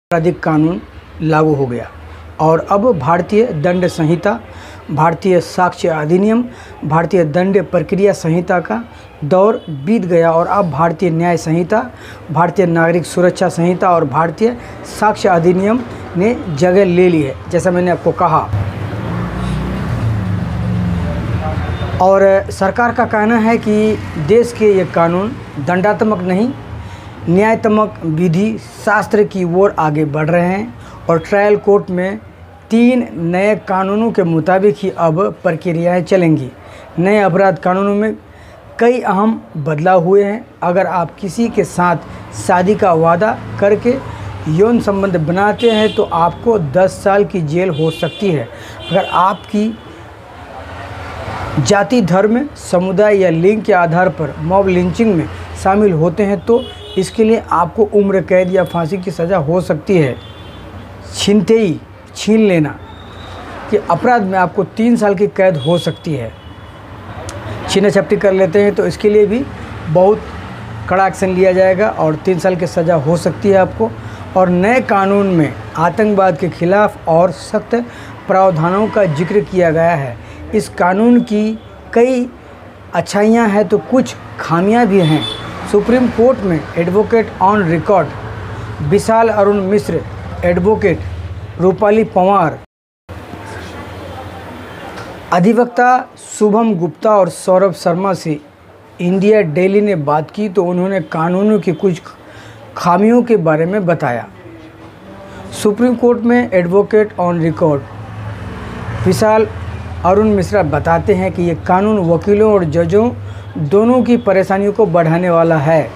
आपराधिक कानून लागू हो गया और अब भारतीय दंड संहिता, भारतीय साक्ष्य अधिनियम, भारतीय दंड प्रक्रिया संहिता का दौर बीत गया और अब भारतीय न्याय संहिता, भारतीय नागरिक सुरक्षा संहिता और भारतीय साक्ष्य अधिनियम ने जगह ले ली है, जैसा मैंने आपको कहा। और सरकार का कहना है कि देश के ये कानून दंडात्मक नहीं, न्यायात्मक विधि शास्त्र की ओर आगे बढ़ रहे हैं और ट्रायल कोर्ट में 3 नए कानूनों के मुताबिक ही अब प्रक्रियाएं चलेंगी। नए अपराध कानूनों में कई अहम बदलाव हुए हैं। अगर आप किसी के साथ शादी का वादा करके यौन संबंध बनाते हैं तो आपको 10 साल की जेल हो सकती है। अगर आपकी जाति, धर्म, समुदाय या लिंग के आधार पर मॉब लिंचिंग में शामिल होते हैं तो इसके लिए आपको उम्र कैद या फांसी की सज़ा हो सकती है। छीन लेना के अपराध में आपको 3 साल की कैद हो सकती है। छीना झपटी कर लेते हैं तो इसके लिए भी बहुत कड़ा एक्शन लिया जाएगा और 3 साल की सज़ा हो सकती है आपको। और नए कानून में आतंकवाद के खिलाफ और सख्त प्रावधानों का जिक्र किया गया है। इस कानून की कई अच्छाइयाँ हैं तो कुछ खामियाँ भी हैं। सुप्रीम कोर्ट में advocate on record Vishal Arun Mishra, advocate Rupali Panwar, अधिवक्ता शुभम गुप्ता और सौरभ शर्मा से इंडिया डेली ने बात की तो उन्होंने कानूनों की कुछ खामियों के बारे में बताया। सुप्रीम कोर्ट में एडवोकेट ऑन रिकॉर्ड विशाल अरुण मिश्रा बताते हैं कि ये कानून वकीलों और जजों दोनों की परेशानियों को बढ़ाने वाला है।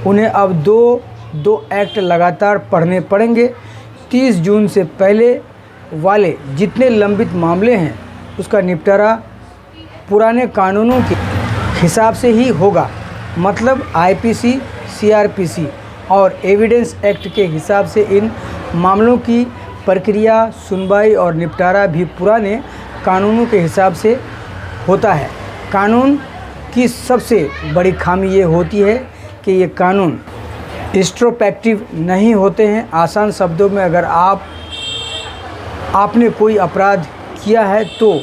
उन्हें अब दो एक्ट लगातार पढ़ने पड़ेंगे। 30 जून से पहले वाले जितने लंबित मामले हैं उसका निपटारा पुराने कानूनों के हिसाब से ही होगा, मतलब आईपीसी, सीआरपीसी और एविडेंस एक्ट के हिसाब से इन मामलों की प्रक्रिया, सुनवाई और निपटारा भी पुराने कानूनों के हिसाब से होता है। कानून की सबसे बड़ी खामी ये होती है कि ये कानून इंट्रोस्पेक्टिव नहीं होते हैं। आसान शब्दों में अगर आपने कोई अपराध किया है तो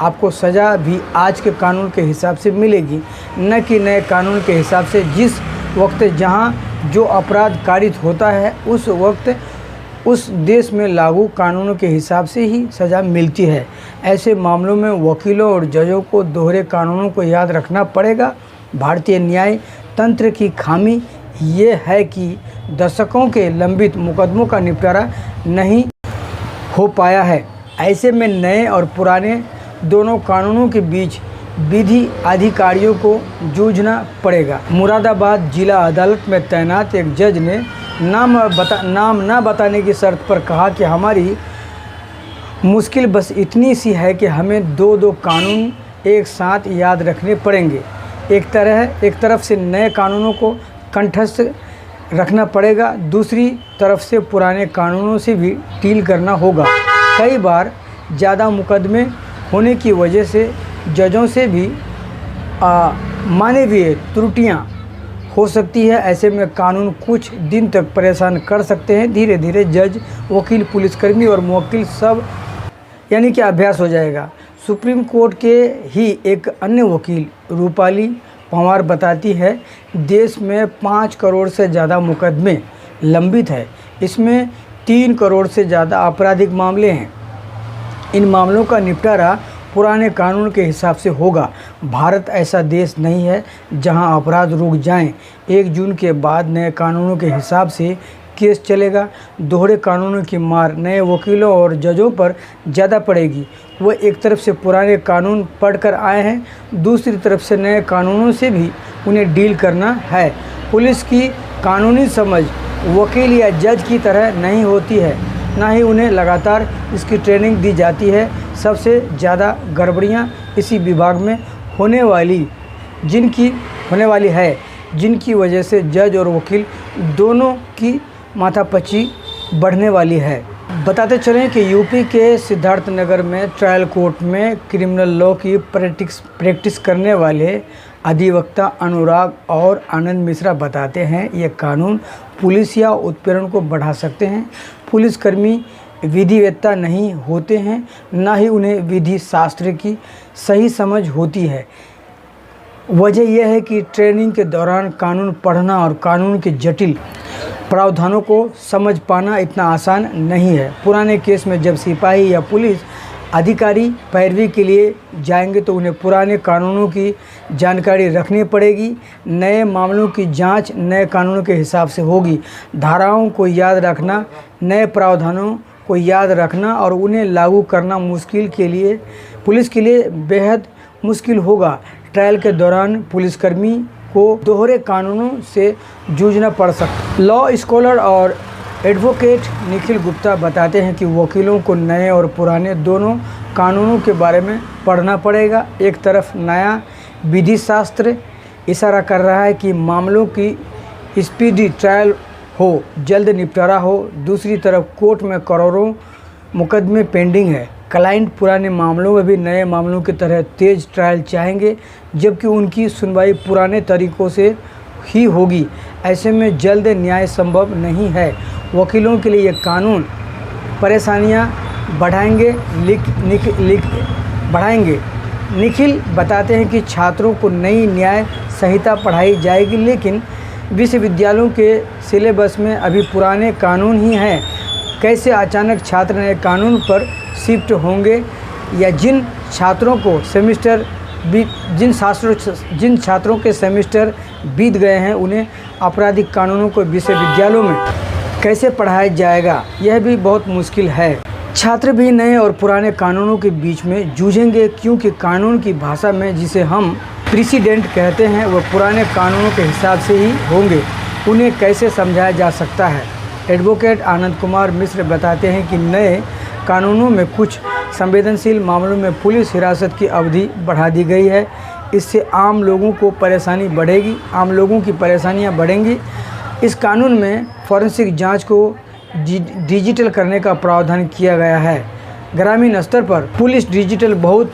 आपको सज़ा भी आज के कानून के हिसाब से मिलेगी, न कि नए कानून के हिसाब से। जिस वक्त जहां जो अपराध कारित होता है उस वक्त उस देश में लागू कानूनों के हिसाब से ही सज़ा मिलती है। ऐसे मामलों में वकीलों और जजों को दोहरे कानूनों को याद रखना पड़ेगा। भारतीय न्याय तंत्र की खामी ये है कि दशकों के लंबित मुकदमों का निपटारा नहीं हो पाया है। ऐसे में नए और पुराने दोनों कानूनों के बीच विधि अधिकारियों को जूझना पड़ेगा। मुरादाबाद जिला अदालत में तैनात एक जज ने नाम न बताने की शर्त पर कहा कि हमारी मुश्किल बस इतनी सी है कि हमें दो कानून एक साथ याद रखने पड़ेंगे। एक तरफ से नए कानूनों को कंठस्थ रखना पड़ेगा, दूसरी तरफ से पुराने कानूनों से भी डील करना होगा। कई बार ज़्यादा मुकदमे होने की वजह से जजों से भी मानवीय त्रुटियां हो सकती है। ऐसे में कानून कुछ दिन तक परेशान कर सकते हैं। धीरे धीरे जज, वकील, पुलिसकर्मी और मुवक्किल सब यानी कि अभ्यास हो जाएगा। सुप्रीम कोर्ट के ही एक अन्य वकील रूपाली पंवार बताती है, देश में 5 करोड़ से ज़्यादा मुकदमे लंबित है। इसमें 3 करोड़ से ज़्यादा आपराधिक मामले हैं। इन मामलों का निपटारा पुराने कानून के हिसाब से होगा। भारत ऐसा देश नहीं है जहां अपराध रुक जाएं। 1 जून के बाद नए कानूनों के हिसाब से केस चलेगा। दोहरे कानूनों की मार नए वकीलों और जजों पर ज़्यादा पड़ेगी। वो एक तरफ से पुराने कानून पढ़कर आए हैं, दूसरी तरफ से नए कानूनों से भी उन्हें डील करना है। पुलिस की कानूनी समझ वकील या जज की तरह नहीं होती है, ना ही उन्हें लगातार इसकी ट्रेनिंग दी जाती है। सबसे ज़्यादा गड़बड़ियाँ इसी विभाग में होने वाली है, जिनकी वजह से जज और वकील दोनों की माथापच्ची बढ़ने वाली है। बताते चलें कि यूपी के सिद्धार्थनगर में ट्रायल कोर्ट में क्रिमिनल लॉ की प्रैक्टिस करने वाले अधिवक्ता अनुराग और आनंद मिश्रा बताते हैं, ये कानून पुलिस या उत्पीड़न को बढ़ा सकते हैं। पुलिसकर्मी विधिवेत्ता नहीं होते हैं, ना ही उन्हें विधि शास्त्र की सही समझ होती है। वजह यह है कि ट्रेनिंग के दौरान कानून पढ़ना और कानून के जटिल प्रावधानों को समझ पाना इतना आसान नहीं है। पुराने केस में जब सिपाही या पुलिस अधिकारी पैरवी के लिए जाएंगे तो उन्हें पुराने कानूनों की जानकारी रखनी पड़ेगी। नए मामलों की जांच नए कानूनों के हिसाब से होगी। धाराओं को याद रखना, नए प्रावधानों को याद रखना और उन्हें लागू करना पुलिस के लिए बेहद मुश्किल होगा। ट्रायल के दौरान पुलिसकर्मी को दोहरे कानूनों से जूझना पड़ सकता। लॉ स्कॉलर और एडवोकेट निखिल गुप्ता बताते हैं कि वकीलों को नए और पुराने दोनों कानूनों के बारे में पढ़ना पड़ेगा। एक तरफ नया विधि शास्त्र इशारा कर रहा है कि मामलों की स्पीडी ट्रायल हो, जल्द निपटारा हो। दूसरी तरफ कोर्ट में करोड़ों मुकदमे पेंडिंग है। क्लाइंट पुराने मामलों में भी नए मामलों की तरह तेज ट्रायल चाहेंगे, जबकि उनकी सुनवाई पुराने तरीक़ों से ही होगी। ऐसे में जल्द न्याय संभव नहीं है। वकीलों के लिए ये कानून परेशानियां बढ़ाएंगे। निखिल बताते हैं कि छात्रों को नई न्याय संहिता पढ़ाई जाएगी, लेकिन विश्वविद्यालयों के सिलेबस में अभी पुराने कानून ही हैं। कैसे अचानक छात्र नए कानून पर शिफ्ट होंगे, या जिन छात्रों के सेमेस्टर बीत गए हैं उन्हें आपराधिक कानूनों को विश्वविद्यालयों में कैसे पढ़ाया जाएगा, यह भी बहुत मुश्किल है। छात्र भी नए और पुराने कानूनों के बीच में जूझेंगे, क्योंकि कानून की भाषा में जिसे हम प्रेसिडेंट कहते हैं वह पुराने कानूनों के हिसाब से ही होंगे। उन्हें कैसे समझाया जा सकता है। एडवोकेट आनंद कुमार मिश्र बताते हैं कि नए कानूनों में कुछ संवेदनशील मामलों में पुलिस हिरासत की अवधि बढ़ा दी गई है। इससे आम लोगों की परेशानियां बढ़ेंगी। इस कानून में फॉरेंसिक जांच को डिजिटल करने का प्रावधान किया गया है। ग्रामीण स्तर पर पुलिस डिजिटल बहुत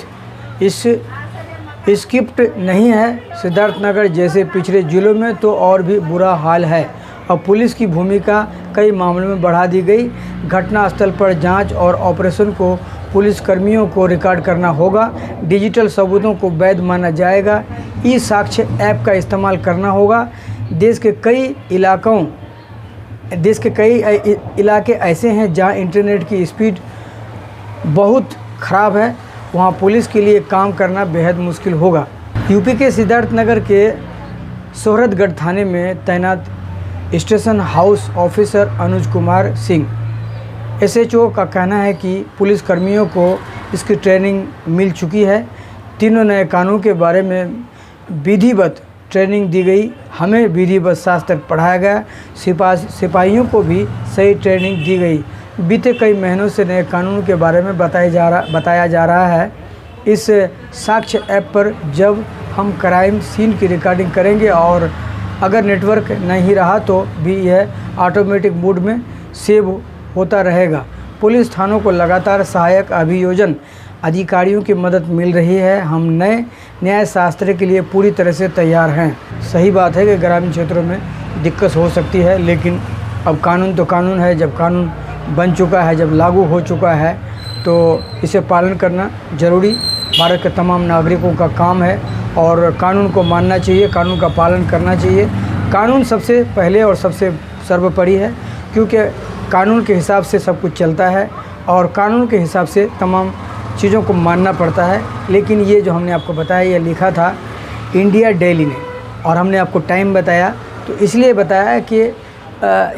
स्क्रिप्ट नहीं है। सिद्धार्थनगर जैसे पिछड़े जिलों में तो और भी बुरा हाल है। अब पुलिस की भूमिका कई मामलों में बढ़ा दी गई। घटनास्थल पर जांच और ऑपरेशन को पुलिसकर्मियों को रिकॉर्ड करना होगा। डिजिटल सबूतों को वैध माना जाएगा। ई साक्ष्य ऐप का इस्तेमाल करना होगा। देश के कई इलाके ऐसे हैं जहां इंटरनेट की स्पीड बहुत ख़राब है, वहां पुलिस के लिए काम करना बेहद मुश्किल होगा। यूपी के सिद्धार्थनगर के सोहरतगढ़ थाने में तैनात station house officer Anuj Kumar Singh SHO का कहना है कि पुलिसकर्मियों को इसकी ट्रेनिंग मिल चुकी है। तीनों नए कानून के बारे में विधिवत ट्रेनिंग दी गई। हमें विधिवत शास्त्र पढ़ाया गया। सिपाहियों को भी सही ट्रेनिंग दी गई। बीते कई महीनों से नए कानून के बारे में बताया जा रहा है। इस साक्ष्य ऐप पर जब हम क्राइम सीन की रिकॉर्डिंग करेंगे और अगर नेटवर्क नहीं रहा तो भी यह ऑटोमेटिक मोड में सेव होता रहेगा। पुलिस थानों को लगातार सहायक अभियोजन अधिकारियों की मदद मिल रही है। हम नए न्याय शास्त्र के लिए पूरी तरह से तैयार हैं। सही बात है कि ग्रामीण क्षेत्रों में दिक्कत हो सकती है, लेकिन अब कानून तो कानून है। जब कानून बन चुका है, जब लागू हो चुका है, तो इसे पालन करना ज़रूरी भारत के तमाम नागरिकों का काम है और कानून को मानना चाहिए, कानून का पालन करना चाहिए। कानून सबसे पहले और सबसे सर्वोपरि है, क्योंकि कानून के हिसाब से सब कुछ चलता है और कानून के हिसाब से तमाम चीज़ों को मानना पड़ता है। लेकिन ये जो हमने आपको बताया, ये लिखा था इंडिया डेली ने और हमने आपको टाइम बताया, तो इसलिए बताया कि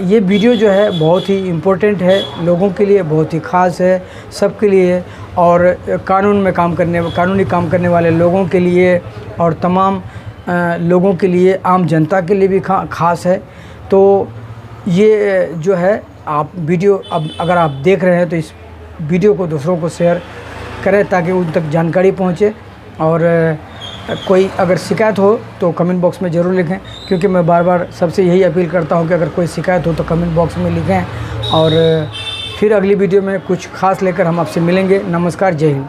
ये वीडियो जो है बहुत ही इम्पोर्टेंट है, लोगों के लिए बहुत ही ख़ास है, सबके लिए, और कानूनी काम करने वाले लोगों के लिए और तमाम लोगों के लिए, आम जनता के लिए भी ख़ास है। तो ये जो है आप वीडियो अब अगर आप देख रहे हैं तो इस वीडियो को दूसरों को शेयर करें ताकि उन तक जानकारी पहुंचे। और कोई अगर शिकायत हो तो कमेंट बॉक्स में ज़रूर लिखें, क्योंकि मैं बार बार सबसे यही अपील करता हूं कि अगर कोई शिकायत हो तो कमेंट बॉक्स में लिखें। और फिर अगली वीडियो में कुछ खास लेकर हम आपसे मिलेंगे। नमस्कार, जय हिंद।